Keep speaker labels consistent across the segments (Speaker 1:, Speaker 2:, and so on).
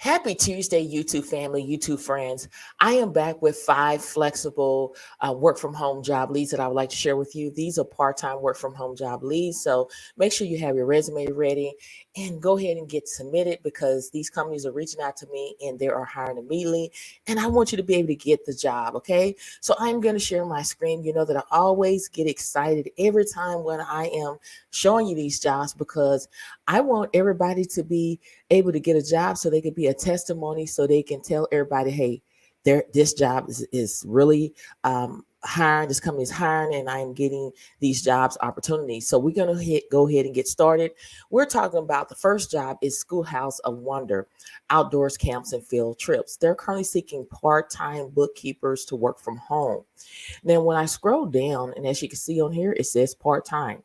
Speaker 1: Happy Tuesday, YouTube family, YouTube friends. I am back with 5 flexible work from home job leads that I would like to share with you. These are part-time work from home job leads. So make sure you have your resume ready and go ahead and get submitted because these companies are reaching out to me and they are hiring immediately. And I want you to be able to get the job. Okay. So I'm going to share my screen. You know that I always get excited every time when I am showing you these jobs because I want everybody to be able to get a job so they could be a testimony so they can tell everybody, hey, this job is really hiring, this company is hiring, and I am getting these jobs opportunities. So we're going to go ahead and get started. We're talking about the first job is Schoolhouse of Wonder, outdoors camps and field trips. They're currently seeking part-time bookkeepers to work from home. Now, when I scroll down, and as you can see on here, it says part-time.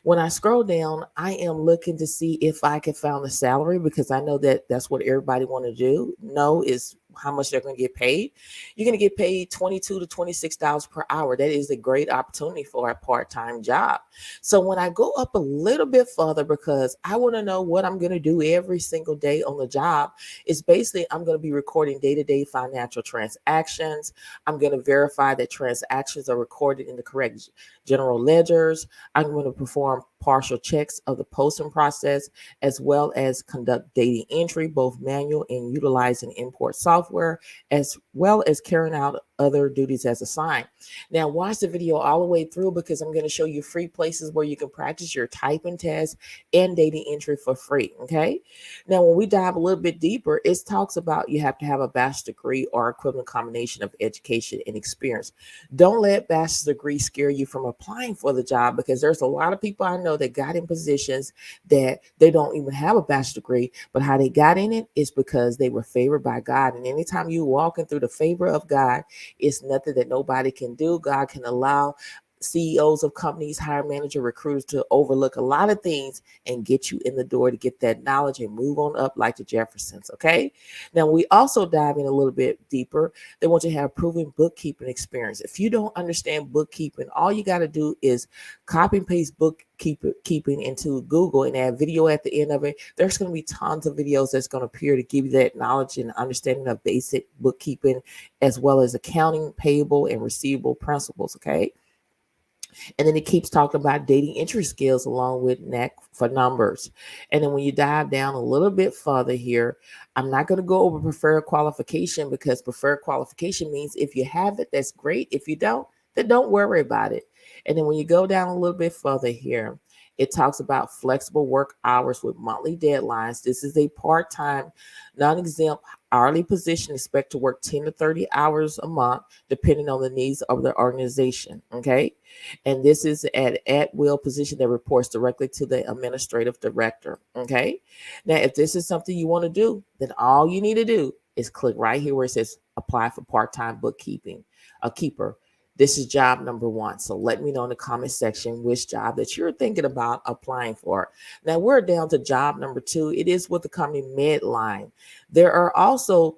Speaker 1: When I scroll down, I am looking to see if I can find the salary because I know that that's what everybody want to do. No is how much they're going to get paid. You're going to get paid $22 to $26 per hour. That is a great opportunity for a part-time job. So when I go up a little bit further, because I want to know what I'm going to do every single day on the job, is basically I'm going to be recording day-to-day financial transactions. I'm going to verify that transactions are recorded in the correct general ledgers. I'm going to perform partial checks of the posting process, as well as conduct data entry, both manual and utilizing import software, as well as carrying out other duties as assigned. Now, watch the video all the way through because I'm going to show you free places where you can practice your typing test and data entry for free. Okay. Now, when we dive a little bit deeper, it talks about you have to have a bachelor's degree or equivalent combination of education and experience. Don't let bachelor's degree scare you from applying for the job because there's a lot of people I know that got in positions that they don't even have a bachelor's degree, but how they got in it is because they were favored by God. And anytime you walking through the favor of God, it's nothing that nobody can do. God can allow CEOs of companies, hiring manager, recruiters to overlook a lot of things and get you in the door to get that knowledge and move on up like the Jeffersons. Okay. Now we also dive in a little bit deeper. They want you to have proven bookkeeping experience. If you don't understand bookkeeping, all you got to do is copy and paste bookkeeping into Google and add video at the end of it. There's going to be tons of videos that's going to appear to give you that knowledge and understanding of basic bookkeeping, as well as accounting, payable, and receivable principles. Okay. And then it keeps talking about data entry skills along with knack for numbers. And then when you dive down a little bit further here, I'm not going to go over preferred qualification because preferred qualification means if you have it, that's great. If you don't, then don't worry about it. And then when you go down a little bit further here, it talks about flexible work hours with monthly deadlines. This is a part-time, non-exempt hourly position. Expect to work 10 to 30 hours a month, depending on the needs of the organization. Okay. And this is an at-will position that reports directly to the administrative director. Okay. Now, if this is something you want to do, then all you need to do is click right here where it says apply for part-time bookkeeping, a keeper. This is job number 1. So let me know in the comment section which job that you're thinking about applying for. Now we're down to job number 2. It is with the company Medline. There are also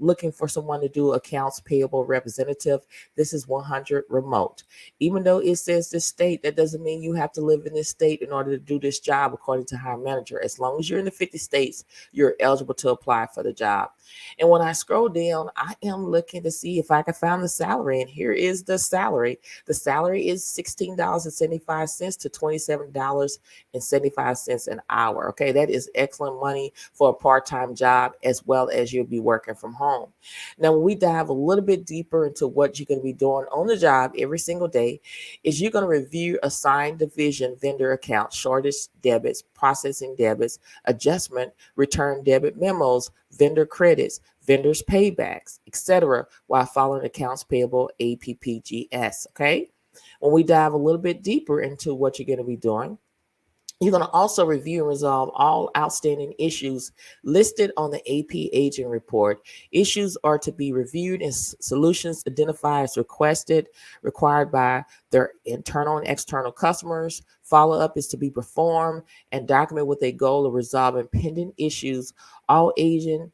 Speaker 1: looking for someone to do accounts payable representative. This is 100 remote. Even though it says this state, that doesn't mean you have to live in this state in order to do this job, according to hiring manager. As long as you're in the 50 states, you're eligible to apply for the job. And when I scroll down, I am looking to see if I can find the salary. And here is the salary. The salary is $16.75 to $27.75 an hour. Okay, that is excellent money for a part-time job, as well as you'll be working from home. Now, when we dive a little bit deeper into what you're going to be doing on the job every single day, is you're going to review assigned division vendor accounts, shortage debits, processing debits, adjustment, return debit memos, vendor credits, vendors paybacks, etc., while following accounts payable APPGS. Okay. When we dive a little bit deeper into what you're going to be doing, you're going to also review and resolve all outstanding issues listed on the AP agent report. Issues are to be reviewed and solutions identified as required by their internal and external customers. Follow-up is to be performed and document with a goal of resolving pending issues. All agent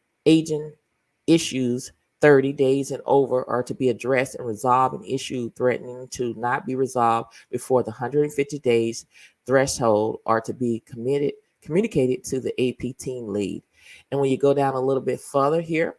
Speaker 1: issues 30 days and over are to be addressed and resolved. An issue threatening to not be resolved before the 150 days threshold are to be communicated to the AP team lead. And when you go down a little bit further here,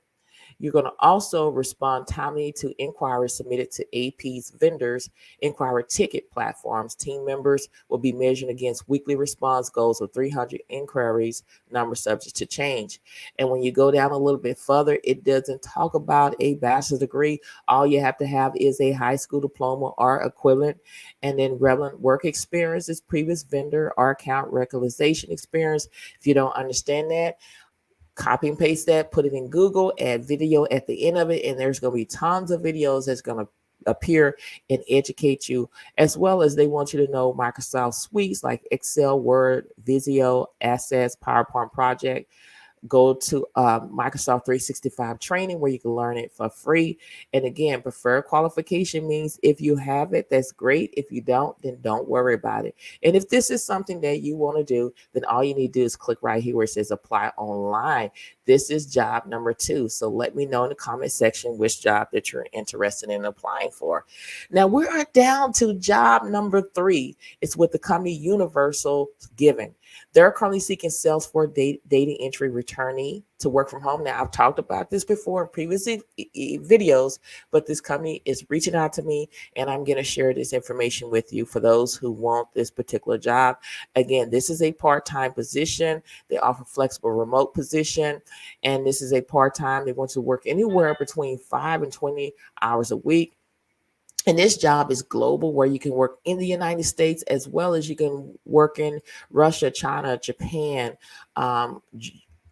Speaker 1: you're going to also respond timely to inquiries submitted to AP's vendors, inquiry ticket platforms. Team members will be measured against weekly response goals of 300 inquiries, number subject to change. And when you go down a little bit further, it doesn't talk about a bachelor's degree. All you have to have is a high school diploma or equivalent, and then relevant work experience is previous vendor or account reconciliation experience. If you don't understand that, copy and paste that, put it in Google, add video at the end of it, and there's going to be tons of videos that's going to appear and educate you, as well as they want you to know Microsoft suites like Excel, Word, Visio, Access, PowerPoint Project. Go to Microsoft 365 training where you can learn it for free. And again, preferred qualification means if you have it, that's great. If you don't, then don't worry about it. And if this is something that you want to do, then all you need to do is click right here where it says apply online. This is job number 2. So let me know in the comment section which job that you're interested in applying for. Now we are down to job number 3. It's with the company Universal Giving. They're currently seeking Salesforce data entry returnee to work from home. Now, I've talked about this before in previous videos, but this company is reaching out to me, and I'm going to share this information with you for those who want this particular job. Again, this is a part-time position. They offer flexible remote position, and this is a part-time. They want to work anywhere between 5 and 20 hours a week. And this job is global, where you can work in the United States as well as you can work in Russia, China, Japan, all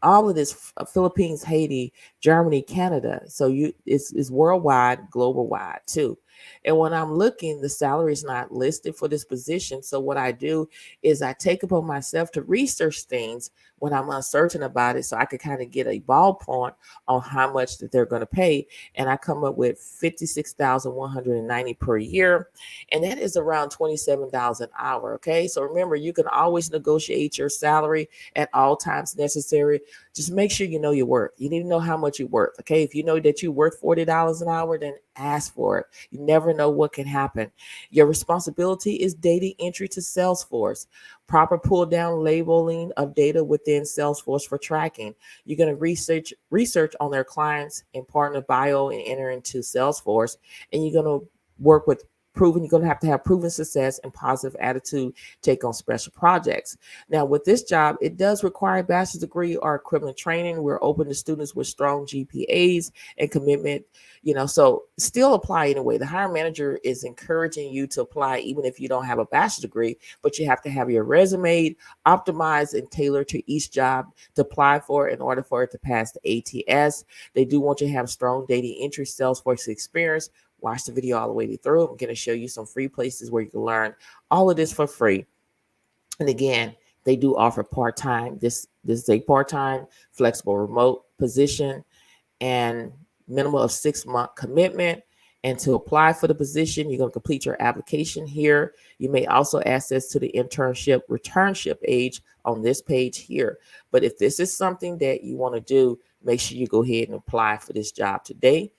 Speaker 1: of this, Philippines, Haiti, Germany, Canada. So it's worldwide, global wide too. And when I'm looking, the salary is not listed for this position. So what I do is I take upon myself to research things when I'm uncertain about it, so I could kind of get a ballpark on how much that they're going to pay. And I come up with 56,190 per year, and that is around $27 an hour. Okay, so remember, you can always negotiate your salary at all times necessary. Just make sure you know your worth. You need to know how much you're worth. Okay, if you know that you're worth $40 an hour, then ask for it. You never know what can happen. Your responsibility is data entry to Salesforce, proper pull down labeling of data within Salesforce for tracking. You're going to research on their clients and partner bio and enter into Salesforce, and you're going to work with you're going to have proven success and positive attitude, take on special projects. Now, with this job, it does require a bachelor's degree or equivalent training. We're open to students with strong GPAs and commitment, so still apply anyway. The hiring manager is encouraging you to apply even if you don't have a bachelor's degree, but you have to have your resume optimized and tailored to each job to apply for in order for it to pass the ATS. They do want you to have strong data entry Salesforce experience. Watch the video all the way through. I'm going to show you some free places where you can learn all of this for free. And again, they do offer part-time. This is a part-time flexible remote position and minimum of 6-month commitment. And to apply for the position, you're going to complete your application here. You may also access to the internship returnship page on this page here. But if this is something that you want to do, make sure you go ahead and apply for this job today,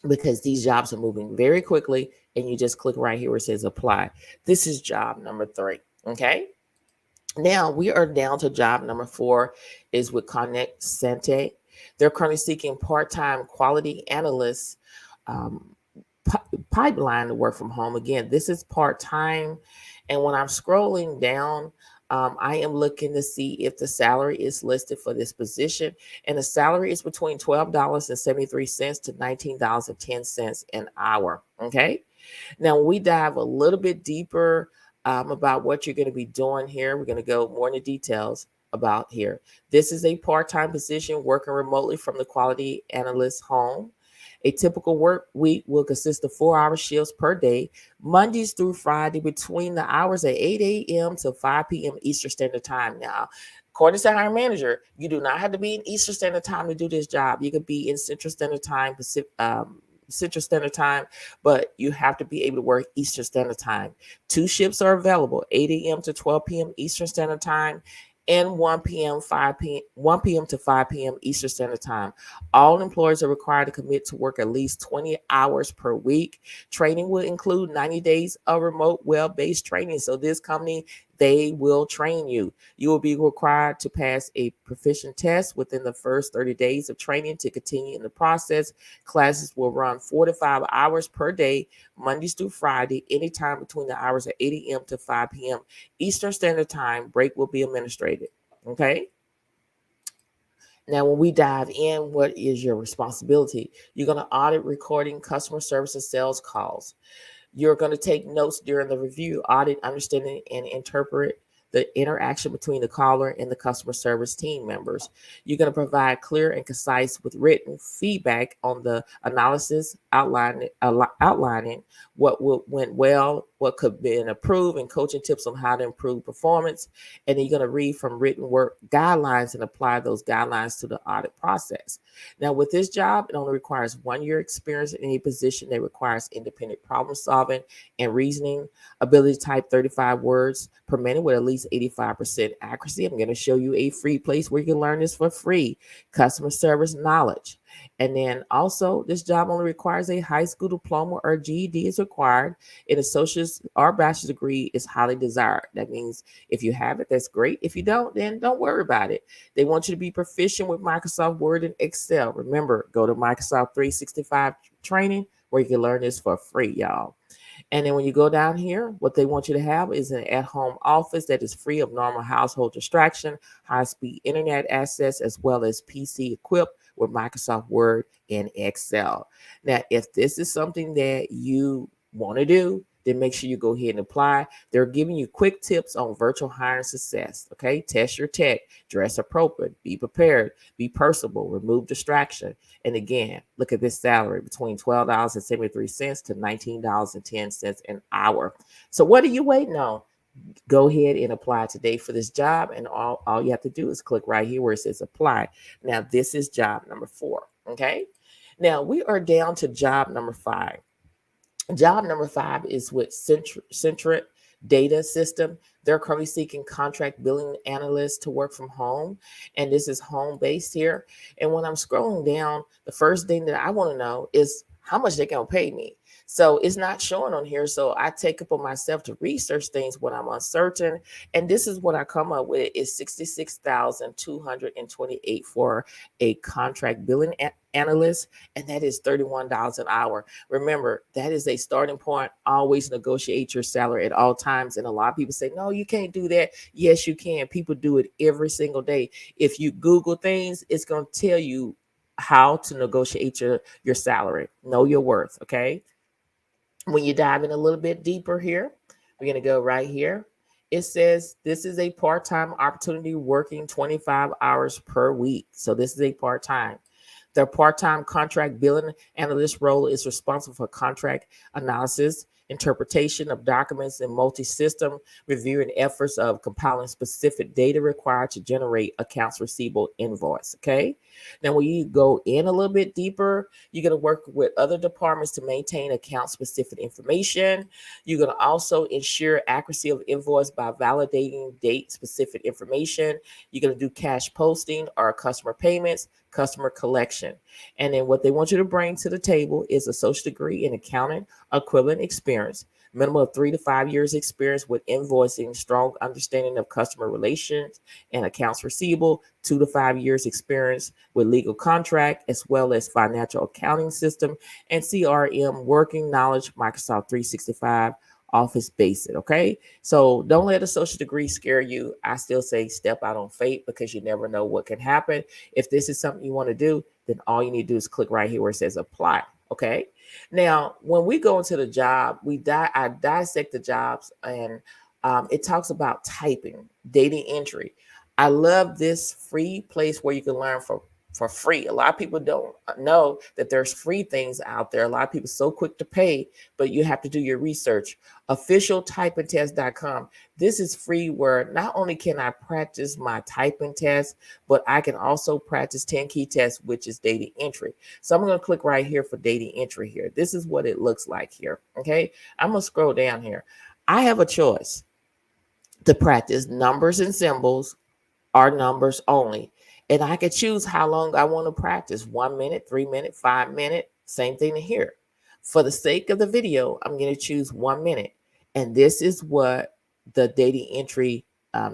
Speaker 1: because these jobs are moving very quickly, and you just click right here where it says apply. This is job number 3. Okay. Now we are down to job number 4 is with Connect Sente. They're currently seeking part-time quality analysts, pipeline to work from home. Again, this is part-time. And when I'm scrolling down, I am looking to see if the salary is listed for this position. And the salary is between $12.73 to $19.10 an hour. Okay. Now, when we dive a little bit deeper about what you're going to be doing here, we're going to go more into details about here. This is a part-time position working remotely from the quality analyst home. A typical work week will consist of 4-hour shifts per day, Mondays through Friday, between the hours of 8 a.m. to 5 p.m. Eastern Standard Time. Now, according to the hiring manager, you do not have to be in Eastern Standard Time to do this job. You could be in Central Standard Time, Central Standard Time, but you have to be able to work Eastern Standard Time. 2 shifts are available, 8 a.m. to 12 p.m. Eastern Standard Time, and 1 p.m. to 5 p.m. Eastern Standard Time. All employers are required to commit to work at least 20 hours per week. Training will include 90 days of remote web-based training. So this company They will train you. You will be required to pass a proficient test within the first 30 days of training to continue in the process. Classes will run 4 to 5 hours per day, Mondays through Friday, anytime between the hours of 8 a.m. to 5 p.m. Eastern Standard Time. Break will be administrated. Okay. Now, when we dive in, what is your responsibility? You're going to audit recording customer service and sales calls. You're going to take notes during the review, audit, understanding, and interpret the interaction between the caller and the customer service team members. You're going to provide clear and concise with written feedback on the analysis, outlining what went well, what could be improved, and coaching tips on how to improve performance. And then you're going to read from written work guidelines and apply those guidelines to the audit process. Now, with this job, it only requires 1 year experience in any position that requires independent problem solving and reasoning, ability to type 35 words per minute with at least 85% accuracy. I'm going to show you a free place where you can learn this for free. Customer service knowledge. And then also, this job only requires a high school diploma or GED is required. An associate's or bachelor's degree is highly desired. That means if you have it, that's great. If you don't, then don't worry about it. They want you to be proficient with Microsoft Word and Excel. Remember, go to Microsoft 365 training where you can learn this for free, y'all. And then when you go down here, what they want you to have is an at-home office that is free of normal household distraction, high-speed internet access, as well as PC equipped with Microsoft Word and Excel. Now, if this is something that you want to do, then make sure you go ahead and apply. They're giving you quick tips on virtual hiring success. Okay, test your tech, dress appropriate, be prepared, be personable, remove distraction. And again, look at this salary between $12.73 to $19.10 an hour. So what are you waiting on? Go ahead and apply today for this job. And all you have to do is click right here where it says apply. Now, this is job number 4. Okay. Now we are down to job number 5. Job number 5 is with Centric Data System. They're currently seeking contract billing analysts to work from home, and this is home based here. And when I'm scrolling down, the first thing that I want to know is how much they're going to pay me. So it's not showing on here. So I take upon myself to research things when I'm uncertain. And this is what I come up with is 66,228 for a contract billing analyst, and that is $31 an hour. Remember, that is a starting point. Always negotiate your salary at all times. And a lot of people say, no, you can't do that. Yes, you can. People do it every single day. If you Google things, it's going to tell you how to negotiate your salary. Know your worth. Okay. When you dive in a little bit deeper here, we're going to go right here. It says this is a part-time opportunity working 25 hours per week. So this is a part-time. The part-time contract billing analyst role is responsible for contract analysis, interpretation of documents, and multi-system review and efforts of compiling specific data required to generate accounts receivable invoice. Okay. Now, when you go in a little bit deeper, you're going to work with other departments to maintain account-specific information. You're going to also ensure accuracy of invoice by validating date-specific information. You're going to do cash posting or customer payments, customer collection. And then what they want you to bring to the table is a social degree in accounting equivalent experience, minimum of 3 to 5 years experience with invoicing, strong understanding of customer relations and accounts receivable, 2 to 5 years experience with legal contract, as well as financial accounting system and CRM working knowledge, Microsoft 365, Office Basic. Okay. So don't let a social degree scare you. I still say step out on faith because you never know what can happen. If this is something you want to do, then all you need to do is click right here where it says apply. Okay. Now, when we go into the job, I dissect the jobs, and it talks about typing, data entry. I love this free place where you can learn for free. A lot of people don't know that there's free things out there. A lot of people are so quick to pay, but you have to do your research. Officialtypingtest.com. This is free where not only can I practice my typing test, but I can also practice 10 key tests, which is data entry. So I'm going to click right here for data entry here. This is what it looks like here. Okay. I'm going to scroll down here. I have a choice to practice numbers and symbols or numbers only. And I can choose how long I want to practice, 1 minute, 3 minutes, 5 minutes, same thing here. For the sake of the video, I'm going to choose 1 minute. And this is what the data entry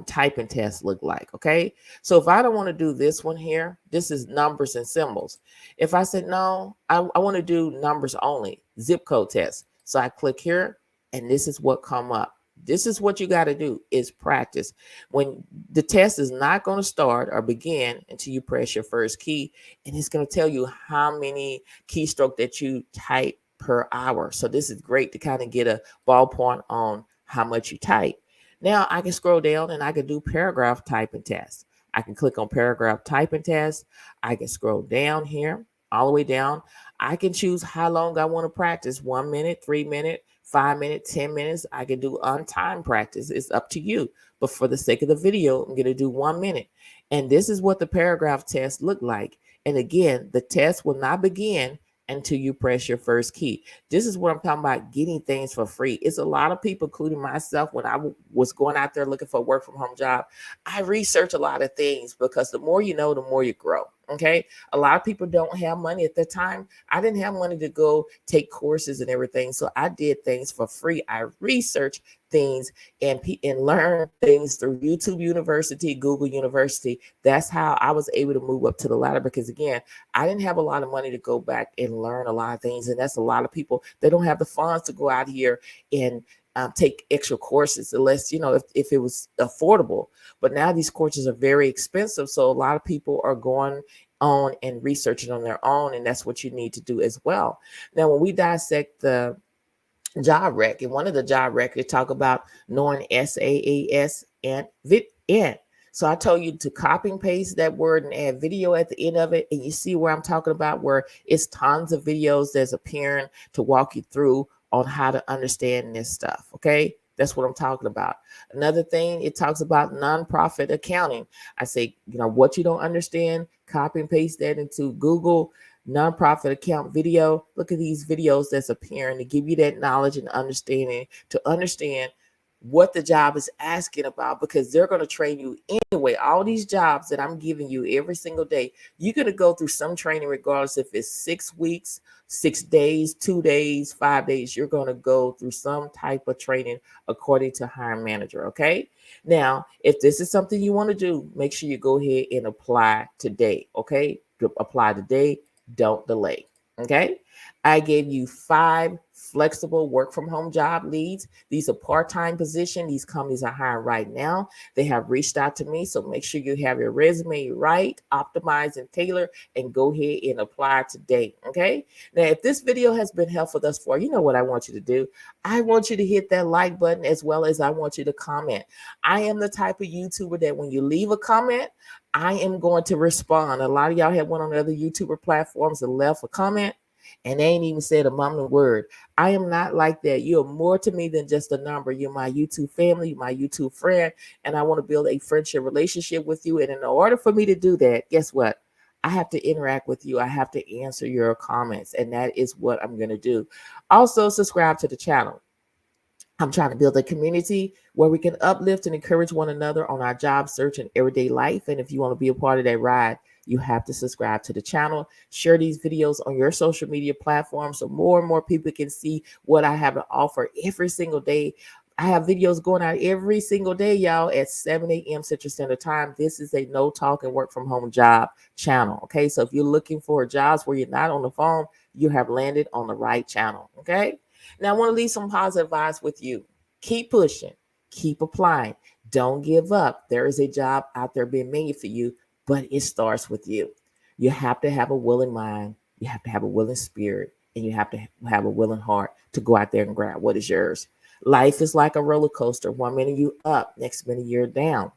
Speaker 1: typing test look like. Okay, so if I don't want to do this one here, this is numbers and symbols. If I said no, I want to do numbers only, zip code test. So I click here, and this is what come up. This is what you got to do is practice. When the test is not going to start or begin until you press your first key, and it's going to tell you how many keystroke that you type per hour. So this is great to kind of get a ballpoint on how much you type. Now I can scroll down and I can do paragraph typing test. I can click on paragraph typing test. I can scroll down here, all the way down. I can choose how long I want to practice, 1 minute, 3 minutes, 5 minutes, 10 minutes. I can do on time practice. It's up to you. But for the sake of the video, I'm going to do 1 minute. And this is what the paragraph test look like. And again, the test will not begin until you press your first key. This is what I'm talking about, getting things for free. It's a lot of people, including myself, when I was going out there looking for a work from home job, I research a lot of things because the more you know, the more you grow. Okay. A lot of people don't have money at the time. I didn't have money to go take courses and everything. So I did things for free. I researched things and learn things through YouTube University, Google University. That's how I was able to move up to the ladder, because again, I didn't have a lot of money to go back and learn a lot of things. And that's a lot of people, they don't have the funds to go out here and take extra courses unless, if it was affordable. But now these courses are very expensive. So a lot of people are going on and researching on their own. And that's what you need to do as well. Now, when we dissect the job rec, and one of the job rec, they talk about knowing SaaS and VidN. So I told you to copy and paste that word and add video at the end of it. And you see where I'm talking about, where it's tons of videos that's appearing to walk you through on how to understand this stuff. Okay. That's what I'm talking about. Another thing, it talks about nonprofit accounting. I say, what you don't understand, copy and paste that into Google nonprofit account video. Look at these videos that's appearing to give you that knowledge and understanding to understand what the job is asking about, because they're going to train you anyway. All these jobs that I'm giving you every single day, you're going to go through some training, regardless if it's 6 weeks, 6 days, 2 days, 5 days. You're going to go through some type of training according to hiring manager. Okay. Now, if this is something you want to do, make sure you go ahead and apply today. Okay. Apply today. Don't delay. Okay. I gave you 5 flexible work from home job leads. These are part-time position. These companies are hiring right now. They have reached out to me. So make sure you have your resume right, optimized and tailored, and go ahead and apply today. Okay. Now, if this video has been helpful thus far, you know what I want you to do. I want you to hit that like button, as well as I want you to comment. I am the type of YouTuber that when you leave a comment, I am going to respond. A lot of y'all have went on other YouTuber platforms and left a comment, and they ain't even said a mumbling word. I am not like that. You're more to me than just a number. You're my YouTube family, my YouTube friend, and I want to build a friendship relationship with you. And in order for me to do that, guess what? I have to interact with you. I have to answer your comments, and that is what I'm going to do. Also, subscribe to the channel. I'm trying to build a community where we can uplift and encourage one another on our job search and everyday life. And if you want to be a part of that ride, you have to subscribe to the channel. Share these videos on your social media platforms so more and more people can see what I have to offer every single day. I have videos going out every single day, y'all, at 7 a.m. Central Standard Time. This is a no talk and work from home job channel. Okay, so if you're looking for jobs where you're not on the phone, you have landed on the right channel. Okay. Now, I want to leave some positive vibes with you. Keep pushing, keep applying. Don't give up. There is a job out there being made for you, but it starts with you. You have to have a willing mind. You have to have a willing spirit, and you have to have a willing heart to go out there and grab what is yours. Life is like a roller coaster. 1 minute you up, next minute you're down.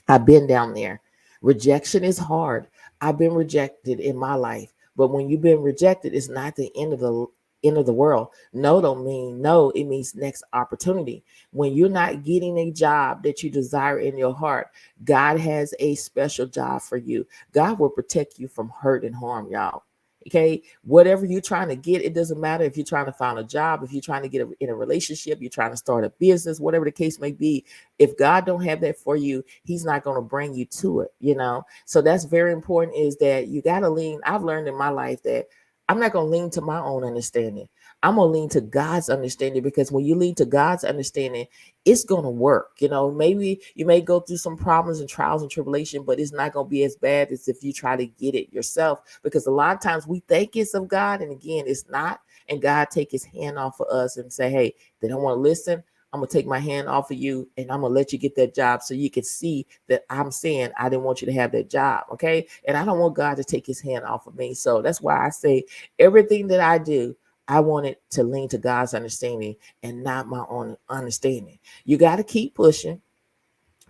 Speaker 1: I've been down there. Rejection is hard. I've been rejected in my life. But when you've been rejected, it's not the end of the world. No don't mean no. It means next opportunity. When you're not getting a job that you desire in your heart, God has a special job for you. God will protect you from hurt and harm, y'all. Okay, whatever you're trying to get, it doesn't matter if you're trying to find a job, if you're trying to get in a relationship, you're trying to start a business, whatever the case may be. If God don't have that for you, he's not going to bring you to it, So that's very important, is that you got to lean. I've learned in my life that I'm not going to lean to my own understanding. I'm going to lean to God's understanding, because when you lean to God's understanding, it's going to work. Maybe you may go through some problems and trials and tribulation, but it's not going to be as bad as if you try to get it yourself, because a lot of times we think it's of God, and again, it's not. And God take his hand off of us and say, hey, they don't want to listen. I'm going to take my hand off of you, and I'm going to let you get that job so you can see that I'm saying I didn't want you to have that job. Okay. And I don't want God to take his hand off of me. So that's why I say everything that I do, I want it to lean to God's understanding and not my own understanding. You got to keep pushing.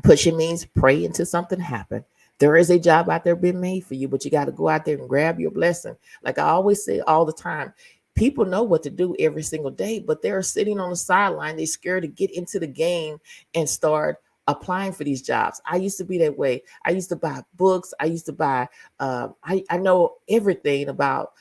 Speaker 1: Pushing means pray until something happen. There is a job out there being made for you, but you got to go out there and grab your blessing. Like I always say all the time, people know what to do every single day, but they're sitting on the sideline. They're scared to get into the game and start applying for these jobs. I used to be that way. I used to buy books. I used to buy, I know everything about,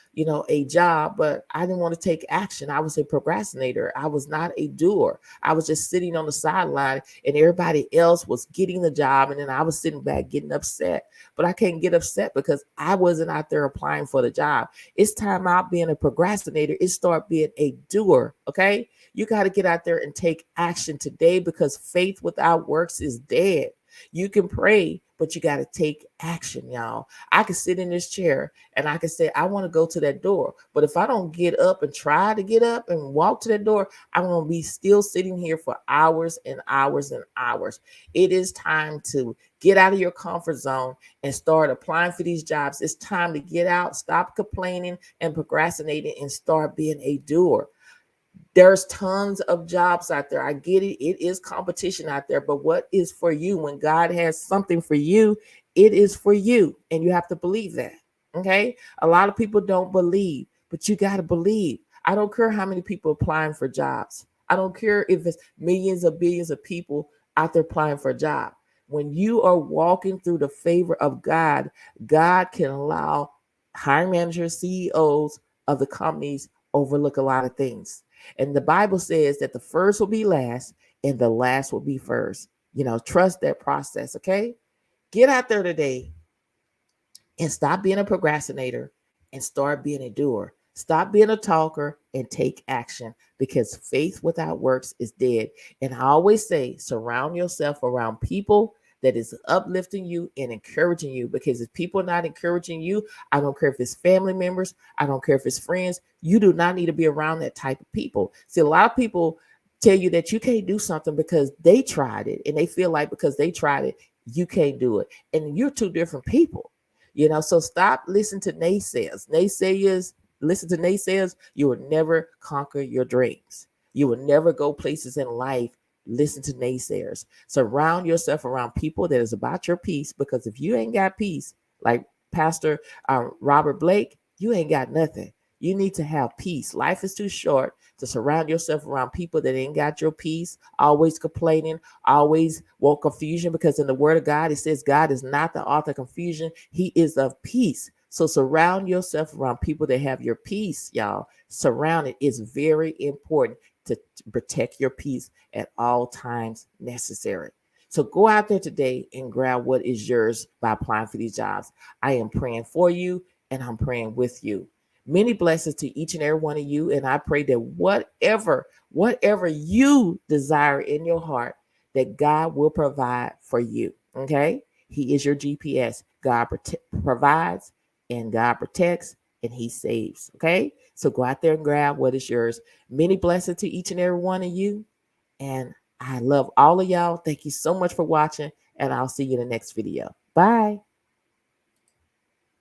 Speaker 1: a job, but I didn't want to take action. I was a procrastinator. I was not a doer. I was just sitting on the sideline, and everybody else was getting the job. And then I was sitting back getting upset, but I can't get upset because I wasn't out there applying for the job. It's time out being a procrastinator. It start being a doer. Okay. You got to get out there and take action today, because faith without works is dead. You can pray, but you got to take action, y'all. I can sit in this chair and I can say, I want to go to that door. But if I don't get up and try to get up and walk to that door, I'm going to be still sitting here for hours and hours and hours. It is time to get out of your comfort zone and start applying for these jobs. It's time to get out, stop complaining and procrastinating, and start being a doer. There's tons of jobs out there. I get it. It is competition out there, but what is for you? When God has something for you, it is for you. And you have to believe that. Okay. A lot of people don't believe, but you got to believe. I don't care how many people applying for jobs. I don't care if it's millions or billions of people out there applying for a job. When you are walking through the favor of God, God can allow hiring managers, CEOs of the companies overlook a lot of things. And the Bible says that the first will be last and the last will be first. Trust that process. Okay. Get out there today and stop being a procrastinator and start being a doer. Stop being a talker and take action, because faith without works is dead. And I always say, surround yourself around people that is uplifting you and encouraging you, because if people are not encouraging you, I don't care if it's family members, I don't care if it's friends, you do not need to be around that type of people. See, a lot of people tell you that you can't do something because they tried it, and they feel like because they tried it, you can't do it. And you're two different people. So stop listening to naysayers. Listen to naysayers, you will never conquer your dreams. You will never go places in life. Listen to naysayers. Surround yourself around people that is about your peace, because if you ain't got peace, like Pastor Robert Blake, you ain't got nothing. You need to have peace. Life is too short to surround yourself around people that ain't got your peace, always complaining, always want confusion, because in the word of God, it says God is not the author of confusion. He is of peace. So surround yourself around people that have your peace, y'all. Surround it is very important to protect your peace at all times necessary. So go out there today and grab what is yours by applying for these jobs. I am praying for you, and I'm praying with you. Many blessings to each and every one of you. And I pray that whatever you desire in your heart, that God will provide for you. Okay. He is your GPS. God provides, and God protects, and he saves. Okay. So go out there and grab what is yours. Many blessings to each and every one of you. And I love all of y'all. Thank you so much for watching, and I'll see you in the next video. Bye.